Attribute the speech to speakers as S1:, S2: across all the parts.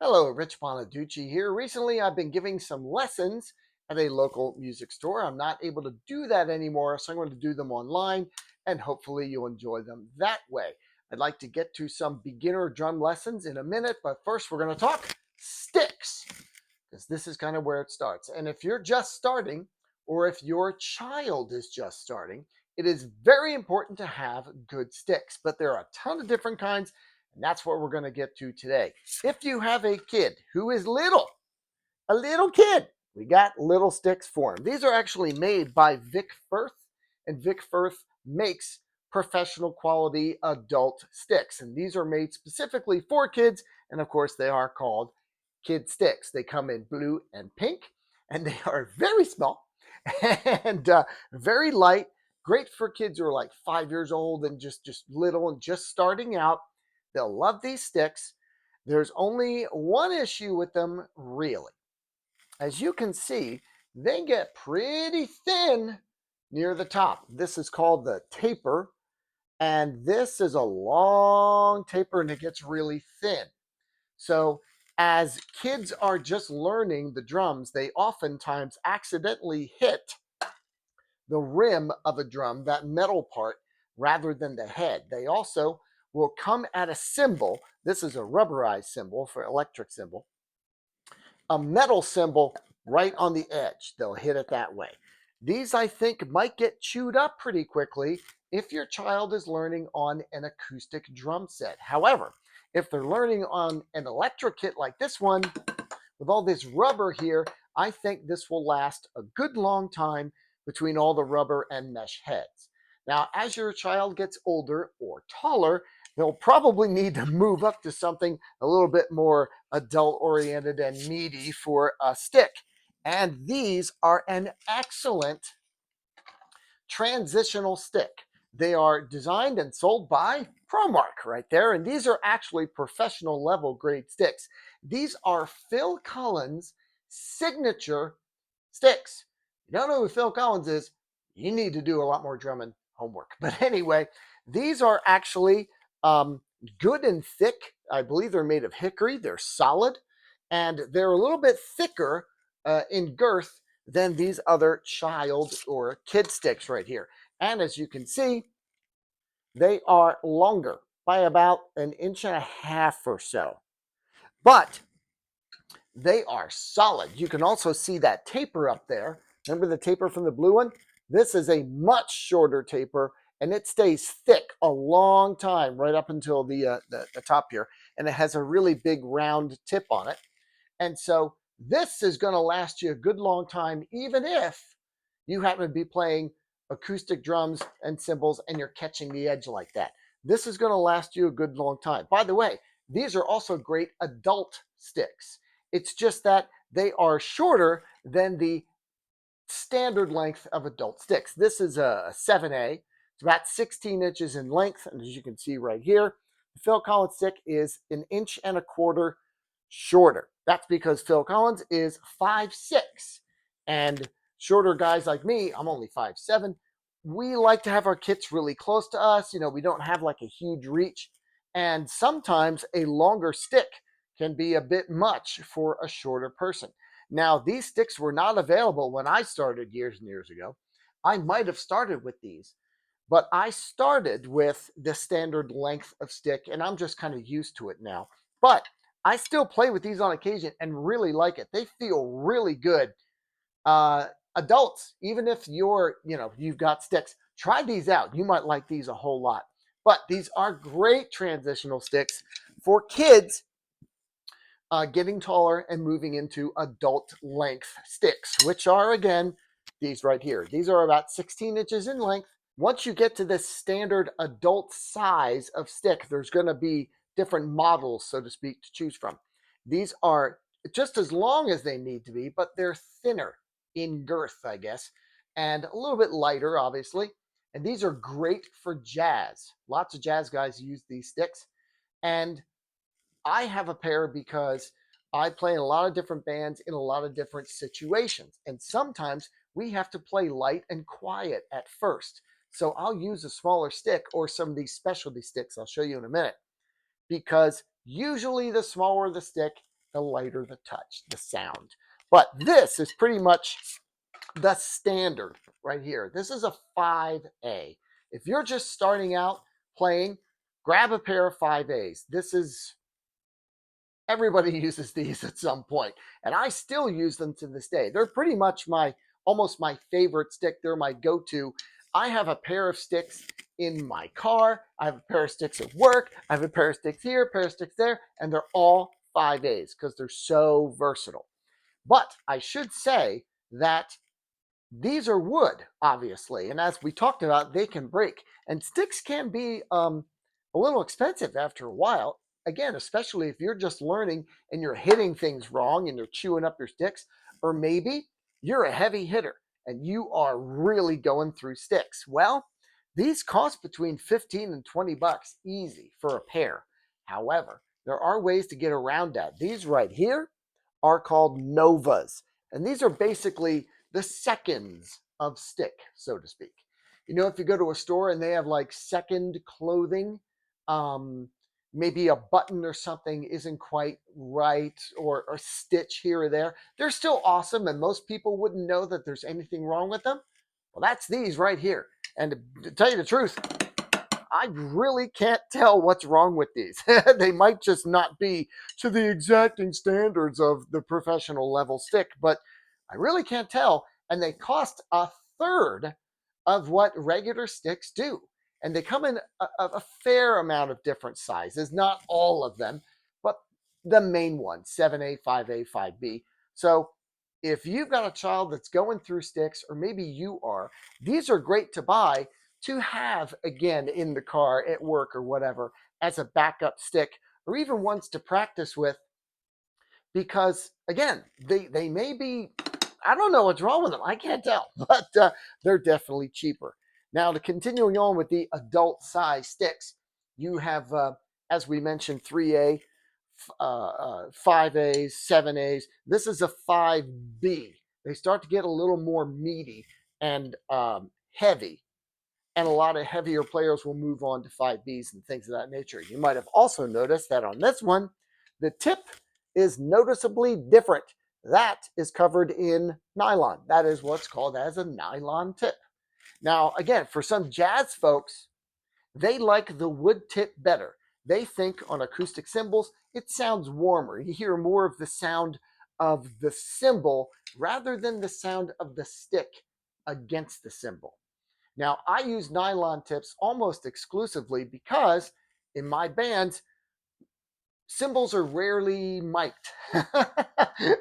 S1: Hello, Rich Bonaducci here. Recently, I've been giving some lessons at a local music store. I'm not able to do that anymore, so I'm going to do them online, and hopefully, you'll enjoy them that way. I'd like to get to some beginner drum lessons in a minute, but first, we're going to talk sticks because this is kind of where it starts. And if you're just starting, or if your child is just starting, it is very important to have good sticks. But there are a ton of different kinds, and that's what we're going to get to today. If you have a kid who is little, a little kid, we got little sticks for him. These are actually made by Vic Firth, and Vic Firth makes professional quality adult sticks. And these are made specifically for kids, and of course, they are called kid sticks. They come in blue and pink, and they are very small and very light. Great for kids who are like 5 years old and just little and just starting out. They'll love these sticks. There's only one issue with them, really. As you can see, they get pretty thin near the top. This is called the taper, and this is a long taper and it gets really thin. So as kids are just learning the drums, they oftentimes accidentally hit the rim of a drum, that metal part, rather than the head. They also will come at a cymbal. This is a rubberized cymbal for electric cymbal, a metal cymbal right on the edge. They'll hit it that way. These, I think, might get chewed up pretty quickly if your child is learning on an acoustic drum set. However, if they're learning on an electric kit like this one, with all this rubber here, I think this will last a good long time between all the rubber and mesh heads. Now, as your child gets older or taller, they'll probably need to move up to something a little bit more adult oriented and meaty for a stick. And these are an excellent transitional stick. They are designed and sold by ProMark right there. And these are actually professional level grade sticks. These are Phil Collins signature sticks. You don't know who Phil Collins is, you need to do a lot more drumming homework. But anyway, these are actually good and thick. I believe they're made of hickory. They're solid, and they're a little bit thicker in girth than these other child or kid sticks right here. And as you can see, they are longer by about an inch and a half or so. But they are solid. You can also see that taper up there. Remember the taper from the blue one? This is a much shorter taper, and it stays thick a long time, right up until the top here. And it has a really big round tip on it. And so this is going to last you a good long time, even if you happen to be playing acoustic drums and cymbals and you're catching the edge like that. This is going to last you a good long time. By the way, these are also great adult sticks. It's just that they are shorter than the standard length of adult sticks. This is a 7A. It's about 16 inches in length. And as you can see right here, the Phil Collins stick is an inch and a quarter shorter. That's because Phil Collins is 5'6", and shorter guys like me, I'm only 5'7", we like to have our kits really close to us. You know, we don't have like a huge reach. And sometimes a longer stick can be a bit much for a shorter person. Now, these sticks were not available when I started years and years ago. I might have started with these, but I started with the standard length of stick, and I'm just kind of used to it now. But I still play with these on occasion and really like it. They feel really good. Adults, even if you've got sticks, try these out. You might like these a whole lot. But these are great transitional sticks for kids getting taller and moving into adult length sticks, which are, again, these right here. These are about 16 inches in length. Once you get to this standard adult size of stick, there's going to be different models, so to speak, to choose from. These are just as long as they need to be, but they're thinner in girth, I guess, and a little bit lighter, obviously. And these are great for jazz. Lots of jazz guys use these sticks. And I have a pair because I play in a lot of different bands in a lot of different situations. And sometimes we have to play light and quiet at first. So I'll use a smaller stick or some of these specialty sticks I'll show you in a minute, because usually the smaller the stick, the lighter the touch, the sound. But this is pretty much the standard right here. This is a 5A. If you're just starting out playing, grab a pair of 5As. This is everybody uses these at some point, and I still use them to this day. They're pretty much my almost my favorite stick. They're my go-to. I have a pair of sticks in my car. I have a pair of sticks at work. I have a pair of sticks here, a pair of sticks there, and they're all 5As because they're so versatile. But I should say that these are wood, obviously, and as we talked about, they can break. And sticks can be a little expensive after a while. Again, especially if you're just learning and you're hitting things wrong and you're chewing up your sticks, or maybe you're a heavy hitter and you are really going through sticks. Well, these cost between 15 and 20 bucks easy for a pair. However, there are ways to get around that. These right here are called Novas, and these are basically the seconds of stick, so to speak. You know, if you go to a store and they have like second clothing, um, maybe a button or something isn't quite right, or a stitch here or there, they're still awesome, and most people wouldn't know that there's anything wrong with them. Well, that's these right here. And to tell you the truth, I really can't tell what's wrong with these. They might just not be to the exacting standards of the professional level stick, but I really can't tell. And they cost a third of what regular sticks do. And they come in a fair amount of different sizes, not all of them, but the main ones 7A, 5A, 5B. So if you've got a child that's going through sticks, or maybe you are, these are great to buy to have again in the car, at work, or whatever, as a backup stick, or even ones to practice with, because again, they may be, I don't know what's wrong with them, I can't tell, but they're definitely cheaper. Now, to continuing on with the adult size sticks, you have as we mentioned, 3A, 5As, 7As. This is a 5B. They start to get a little more meaty and heavy, and a lot of heavier players will move on to 5Bs and things of that nature. You might have also noticed that on this one, the tip is noticeably different. That is covered in nylon. That is what's called as a nylon tip. Now, again, for some jazz folks, they like the wood tip better. They think on acoustic cymbals, it sounds warmer. You hear more of the sound of the cymbal rather than the sound of the stick against the cymbal. Now, I use nylon tips almost exclusively because in my bands, cymbals are rarely mic'd.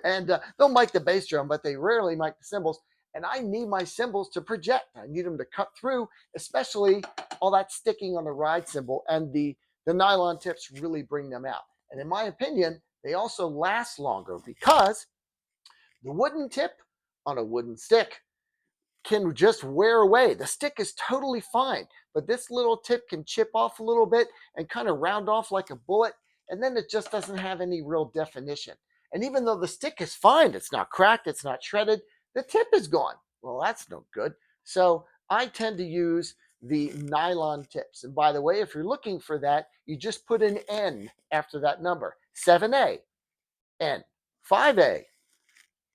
S1: And they'll mic the bass drum, but they rarely mic the cymbals. And I need my cymbals to project. I need them to cut through, especially all that sticking on the ride cymbal. And the nylon tips really bring them out. And in my opinion, they also last longer because the wooden tip on a wooden stick can just wear away. The stick is totally fine, but this little tip can chip off a little bit and kind of round off like a bullet, and then it just doesn't have any real definition. And even though the stick is fine, it's not cracked, it's not shredded, the tip is gone. Well, that's no good. So I tend to use the nylon tips. And by the way, if you're looking for that, you just put an N after that number. 7A, N, 5A,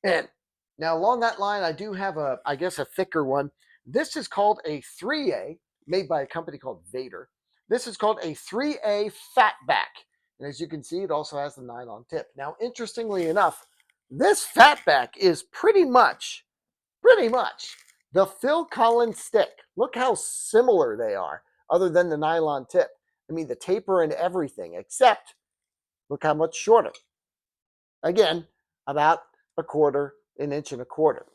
S1: N. Now, along that line, I do have I guess, a thicker one. This is called a 3A, made by a company called Vader. This is called a 3A Fatback. And as you can see, it also has the nylon tip. Now, interestingly enough, this Fatback is pretty much the Phil Collins stick. Look how similar they are, other than the nylon tip. I mean, the taper and everything, except look how much shorter. Again, about a quarter, an inch and a quarter.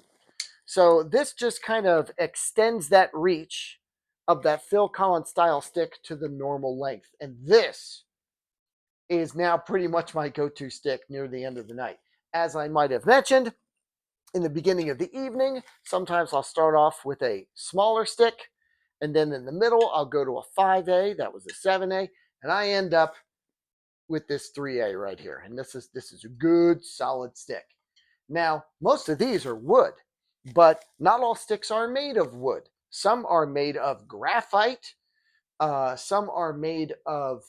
S1: So this just kind of extends that reach of that Phil Collins style stick to the normal length. And this is now pretty much my go-to stick near the end of the night. As I might have mentioned, in the beginning of the evening, sometimes I'll start off with a smaller stick, and then in the middle, I'll go to a 5A, that was a 7A, and I end up with this 3A right here. And this is a good solid stick. Now, most of these are wood, but not all sticks are made of wood. Some are made of graphite. Some are made of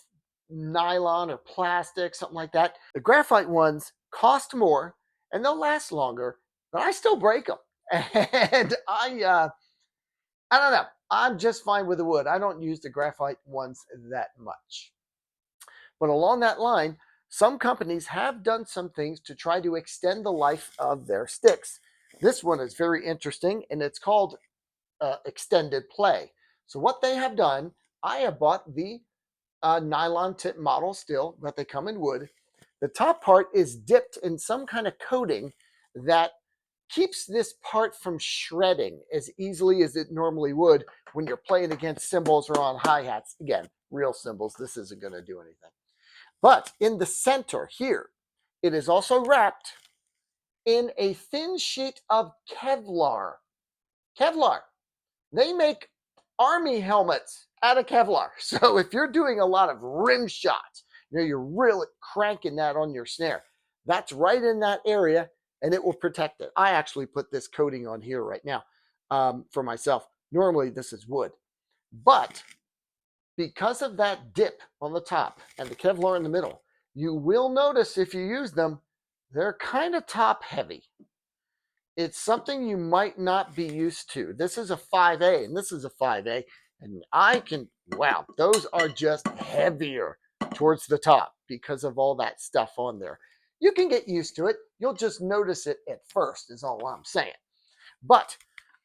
S1: nylon or plastic, something like that. The graphite ones cost more and they'll last longer, but I still break them. And I don't know. I'm just fine with the wood. I don't use the graphite ones that much. But along that line, some companies have done some things to try to extend the life of their sticks. This one is very interesting, and it's called extended play. So what they have done, I have bought the nylon tip model still, but they come in wood. The top part is dipped in some kind of coating that keeps this part from shredding as easily as it normally would when you're playing against cymbals or on hi-hats. Again, real cymbals, this isn't going to do anything. But in the center here, it is also wrapped in a thin sheet of Kevlar. Kevlar. They make army helmets out of Kevlar. So if you're doing a lot of rim shots, you're really cranking that on your snare. That's right in that area, and it will protect it. I actually put this coating on here right now for myself. Normally, this is wood. But because of that dip on the top and the Kevlar in the middle, you will notice if you use them, they're kind of top heavy. It's something you might not be used to. This is a 5A and this is a 5A. And wow, those are just heavier towards the top because of all that stuff on there. You can get used to it. You'll just notice it at first, is all I'm saying. But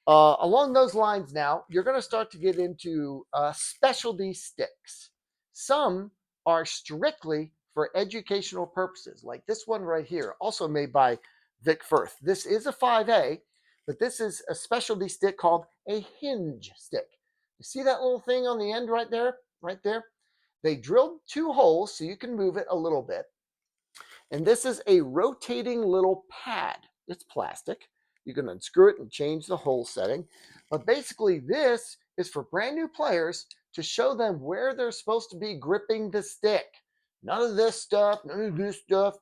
S1: along those lines now, you're going to start to get into specialty sticks. Some are strictly for educational purposes, like this one right here, also made by Vic Firth. This is a 5A, but this is a specialty stick called a hinge stick. You see that little thing on the end right there? Right there? They drilled 2 holes so you can move it a little bit. And this is a rotating little pad. It's plastic. You can unscrew it and change the hole setting. But basically, this is for brand new players to show them where they're supposed to be gripping the stick. None of this stuff, none of this stuff.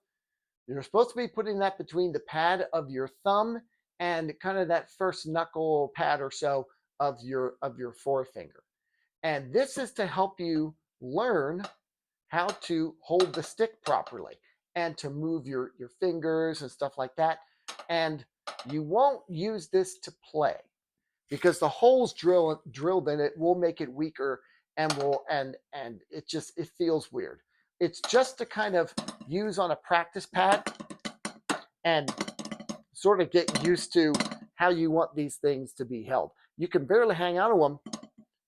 S1: You're supposed to be putting that between the pad of your thumb and kind of that first knuckle pad or so of your forefinger. And this is to help you learn how to hold the stick properly and to move your fingers and stuff like that. And you won't use this to play because the holes drilled in it will make it weaker and it feels weird. It's just to kind of use on a practice pad and sort of get used to how you want these things to be held. You can barely hang out of them,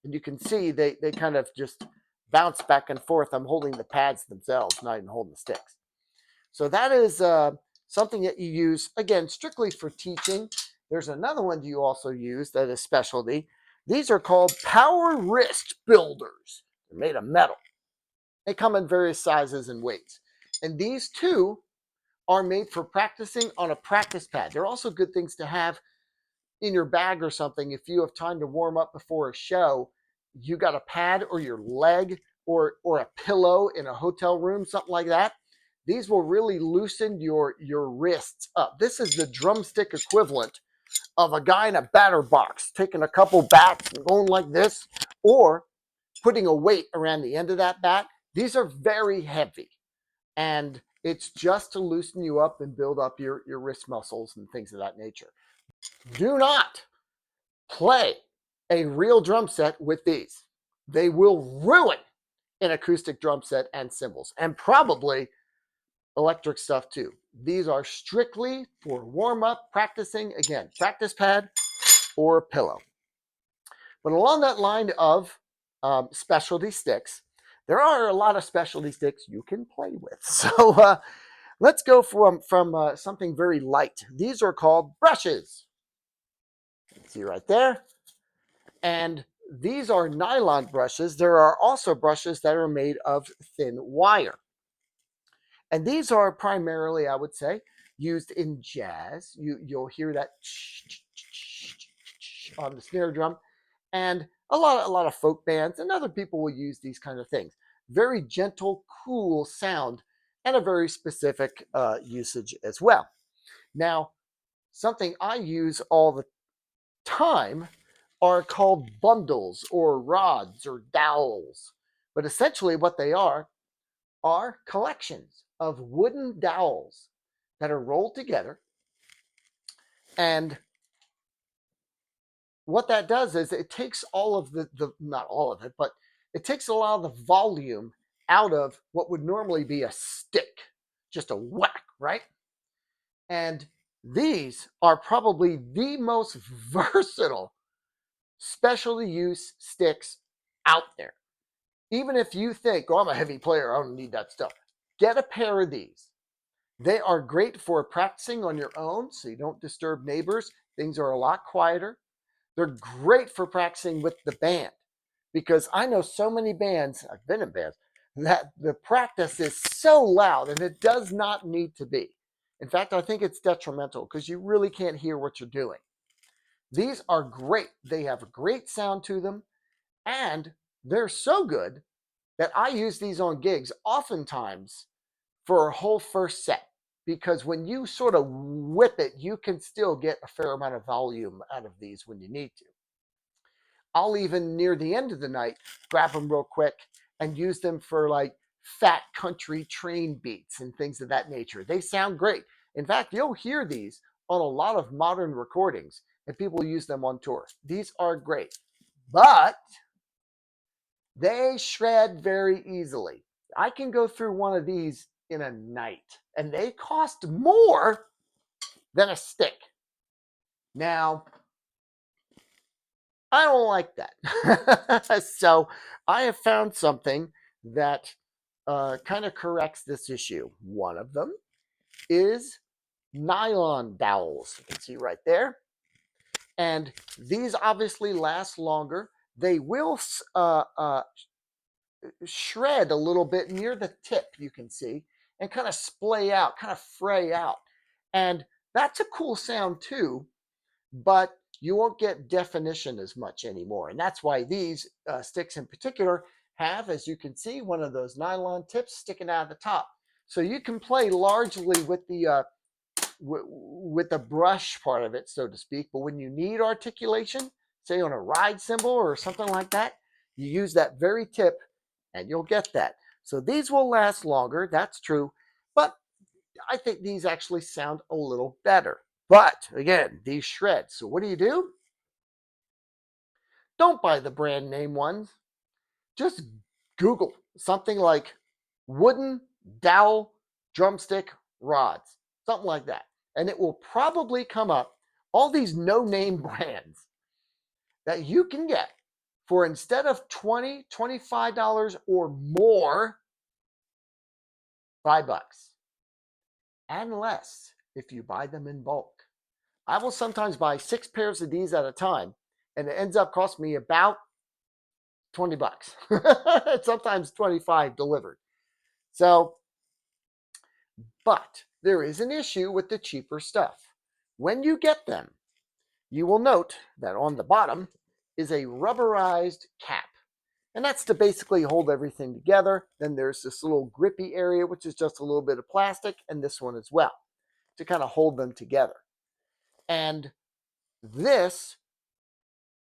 S1: and you can see they kind of just bounce back and forth. I'm holding the pads themselves, not even holding the sticks. So that is something that you use, again, strictly for teaching. There's another one you also use that is specialty. These are called power wrist builders. They're made of metal. They come in various sizes and weights. And these two are made for practicing on a practice pad. They're also good things to have in your bag or something. If you have time to warm up before a show, you got a pad or your leg or a pillow in a hotel room, something like that. These will really loosen your wrists up. This is the drumstick equivalent of a guy in a batter box taking a couple bats and going like this, or putting a weight around the end of that bat. These are very heavy, and it's just to loosen you up and build up your wrist muscles and things of that nature. Do not play a real drum set with these. They will ruin an acoustic drum set and cymbals, and probably electric stuff too. These are strictly for warm-up, practicing, again, practice pad or pillow. But along that line of specialty sticks, there are a lot of specialty sticks you can play with. So let's go from something very light. These are called brushes. See right there? And these are nylon brushes. There are also brushes that are made of thin wire. And these are primarily, I would say, used in jazz. You'll hear that on the snare drum. And a lot of folk bands and other people will use these kind of things. Very gentle, cool sound, and a very specific usage as well. Now, something I use all the time are called bundles or rods or dowels. But essentially what they are are collections of wooden dowels that are rolled together. And what that does is it takes all of the not all of it, but it takes a lot of the volume out of what would normally be a stick, just a whack, right? And these are probably the most versatile specialty use sticks out there. Even if you think, oh, I'm a heavy player, I don't need that stuff, get a pair of these. They are great for practicing on your own so you don't disturb neighbors. Things are a lot quieter. They're great for practicing with the band because I know so many bands, I've been in bands, that the practice is so loud and it does not need to be. In fact, I think it's detrimental because you really can't hear what you're doing. These are great. They have a great sound to them and they're so good that I use these on gigs oftentimes for a whole first set because when you sort of whip it, you can still get a fair amount of volume out of these when you need to. I'll even near the end of the night grab them real quick and use them for like fat country train beats and things of that nature. They sound great. In fact, you'll hear these on a lot of modern recordings and people use them on tour. These are great, but they shred very easily. I can go through one of these in a night and they cost more than a stick. Now, I don't like that. So I have found something that kind of corrects this issue. One of them is nylon dowels. You can see right there. And these obviously last longer. They will shred a little bit near the tip, you can see, and kind of splay out, kind of fray out. And that's a cool sound too, but you won't get definition as much anymore. And that's why these sticks in particular have, as you can see, one of those nylon tips sticking out of the top. So you can play largely with the brush part of it, so to speak. But when you need articulation, say on a ride cymbal or something like that, you use that very tip and you'll get that. So these will last longer, that's true. But I think these actually sound a little better. But again, these shred. So what do? Don't buy the brand name ones. Just Google something like wooden dowel drumstick rods, something like that. And it will probably come up all these no-name brands that you can get for instead of $20, $25 or more, $5 and less if you buy them in bulk. I will sometimes buy 6 pairs of these at a time, and it ends up costing me about $20. Sometimes 25 delivered. So, but there is an issue with the cheaper stuff. When you get them, you will note that on the bottom is a rubberized cap. And that's to basically hold everything together. Then there's this little grippy area, which is just a little bit of plastic, and this one as well, to kind of hold them together. And this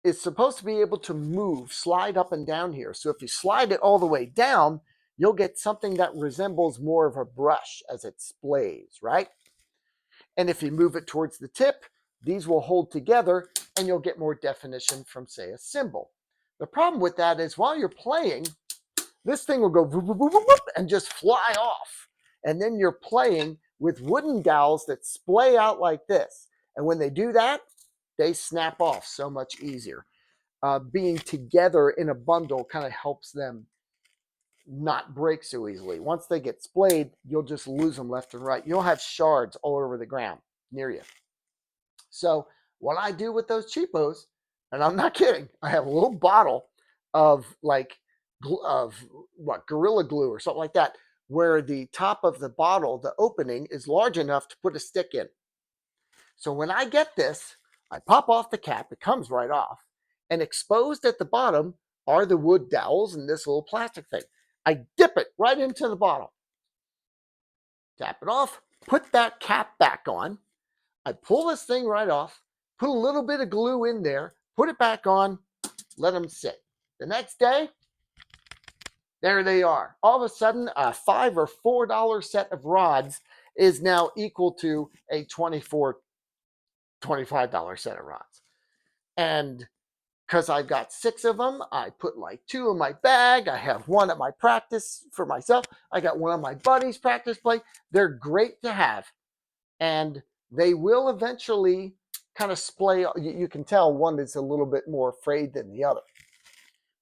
S1: is supposed to be able to move, slide up and down here. So if you slide it all the way down, you'll get something that resembles more of a brush as it splays, right? And if you move it towards the tip, these will hold together and you'll get more definition from, say, a cymbal. The problem with that is while you're playing, this thing will go whoop, whoop, whoop, whoop, and just fly off. And then you're playing with wooden dowels that splay out like this. And when they do that, they snap off so much easier. Being together in a bundle kind of helps them not break so easily. Once they get splayed, you'll just lose them left and right. You'll have shards all over the ground near you. So what I do with those cheapos, and I'm not kidding, I have a little bottle of Gorilla Glue or something like that, where the top of the bottle, the opening is large enough to put a stick in. So when I get this, I pop off the cap, it comes right off, and exposed at the bottom are the wood dowels and this little plastic thing. I dip it right into the bottle, tap it off, put that cap back on. I pull this thing right off, put a little bit of glue in there, put it back on, let them sit. The next day, There they are. All of a sudden, a $5 or $4 set of rods is now equal to a $25 set of rods. And because I've got 6 of them, I put like 2 in my bag. I have 1 at my practice for myself. I got 1 on my buddy's practice plate. They're great to have. And they will eventually kind of splay. You can tell one is a little bit more frayed than the other.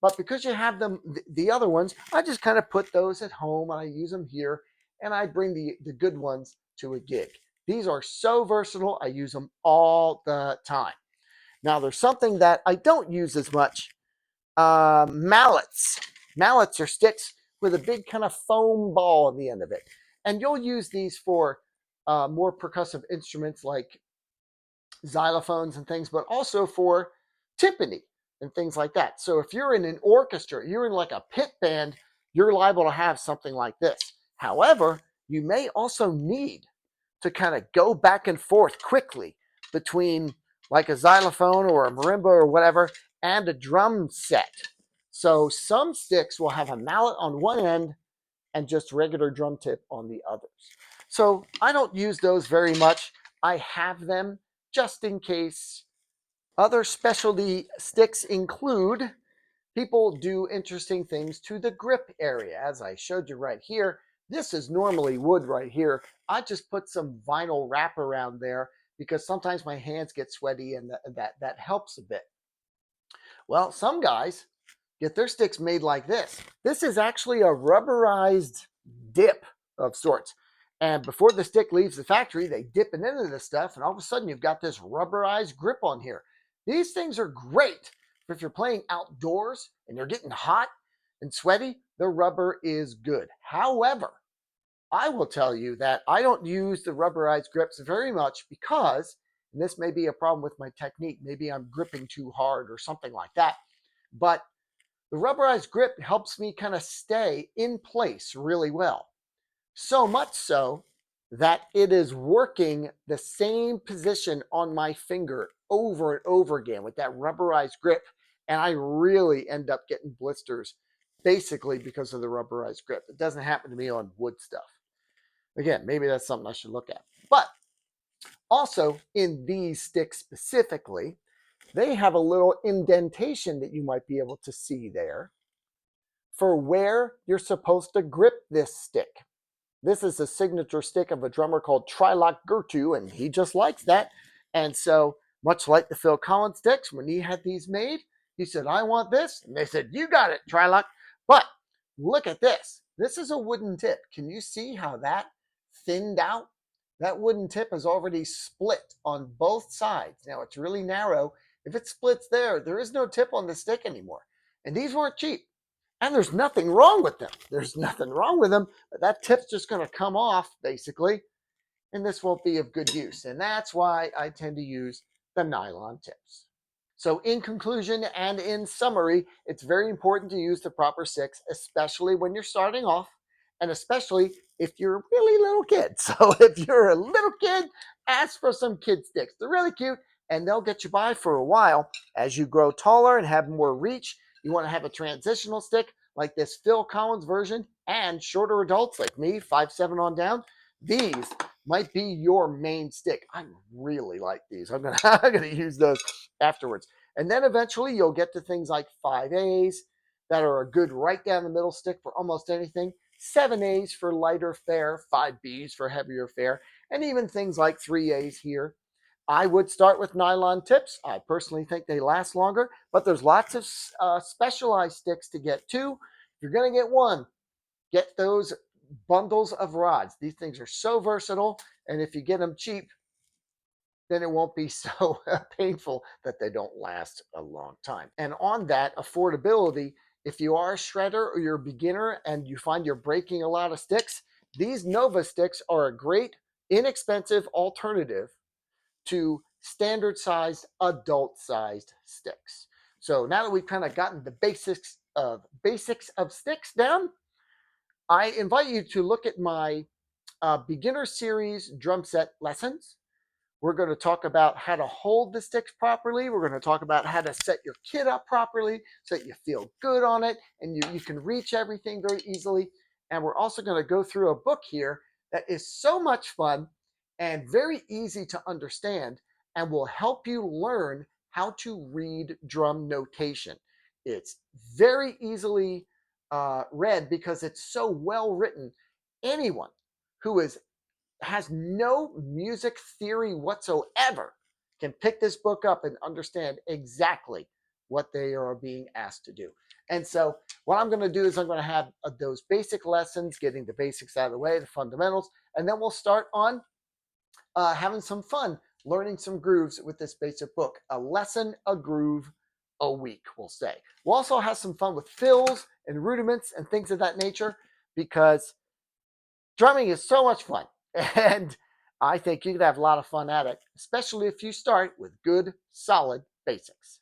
S1: But because you have them, the other ones, I just kind of put those at home and I use them here. And I bring the good ones to a gig. These are so versatile. I use them all the time. Now, there's something that I don't use as much. Mallets. Mallets are sticks with a big kind of foam ball at the end of it. And you'll use these for more percussive instruments like xylophones and things, but also for timpani and things like that. So if you're in an orchestra, you're in like a pit band, you're liable to have something like this. However, you may also need to kind of go back and forth quickly between like a xylophone or a marimba or whatever and a drum set. So some sticks will have a mallet on one end and just regular drum tip on the others. So I don't use those very much. I have them just in case. Other specialty sticks include people do interesting things to the grip area, as I showed you right here. This is normally wood right here. I just put some vinyl wrap around there because sometimes my hands get sweaty and that helps a bit. Well, some guys get their sticks made like this. This is actually a rubberized dip of sorts. And before the stick leaves the factory, they dip it into this stuff, and all of a sudden you've got this rubberized grip on here. These things are great if you're playing outdoors and you're getting hot and sweaty. The rubber is good. However, I will tell you that I don't use the rubberized grips very much because, and this may be a problem with my technique, maybe I'm gripping too hard or something like that, but the rubberized grip helps me kind of stay in place really well. So much so that it is working the same position on my finger over and over again with that rubberized grip. And I really end up getting blisters basically because of the rubberized grip. It doesn't happen to me on wood stuff. Again, maybe that's something I should look at. But also in these sticks specifically, they have a little indentation that you might be able to see there for where you're supposed to grip this stick. This is a signature stick of a drummer called Trilok Gurtu, and he just likes that. And so, much like the Phil Collins sticks, when he had these made, he said, I want this. And they said, you got it, Trilok. But look at this. This is a wooden tip. Can you see how that thinned out? That wooden tip is already split on both sides. Now, it's really narrow. If it splits there, there is no tip on the stick anymore. And these weren't cheap. And there's nothing wrong with them. There's nothing wrong with them, but that tip's just going to come off, basically, and this won't be of good use. And that's why I tend to use the nylon tips. So in conclusion and in summary, it's very important to use the proper sticks, especially when you're starting off, and especially if you're a really little kid. So if you're a little kid, ask for some kid sticks. They're really cute, and they'll get you by for a while. As you grow taller and have more reach, you want to have a transitional stick like this Phil Collins version, and shorter adults like me, 5'7" on down, these might be your main stick. I really like these. I'm gonna use those afterwards. And then eventually you'll get to things like 5As that are a good right down the middle stick for almost anything, 7As for lighter fare, 5Bs for heavier fare, and even things like 3As here. I would start with nylon tips. I personally think they last longer, but there's lots of specialized sticks to get too. If you're going to get one, get those bundles of rods. These things are so versatile, and if you get them cheap, then it won't be so painful that they don't last a long time. And on that affordability, if you are a shredder or you're a beginner and you find you're breaking a lot of sticks, these Nova sticks are a great, inexpensive alternative to standard sized, adult sized sticks. So now that we've kind of gotten the basics of sticks down, I invite you to look at my beginner series drum set lessons. We're going to talk about how to hold the sticks properly. We're going to talk about how to set your kit up properly so that you feel good on it and you can reach everything very easily. And we're also going to go through a book here that is so much fun and very easy to understand and will help you learn how to read drum notation. It's very easily read because it's so well written. Anyone who has no music theory whatsoever can pick this book up and understand exactly what they are being asked to do. And so, what I'm going to do is I'm going to have those basic lessons, getting the basics out of the way, the fundamentals, and then we'll start on having some fun, learning some grooves with this basic book. A lesson, a groove a week, we'll say. We'll also have some fun with fills and rudiments and things of that nature because drumming is so much fun. And I think you could have a lot of fun at it, especially if you start with good, solid basics.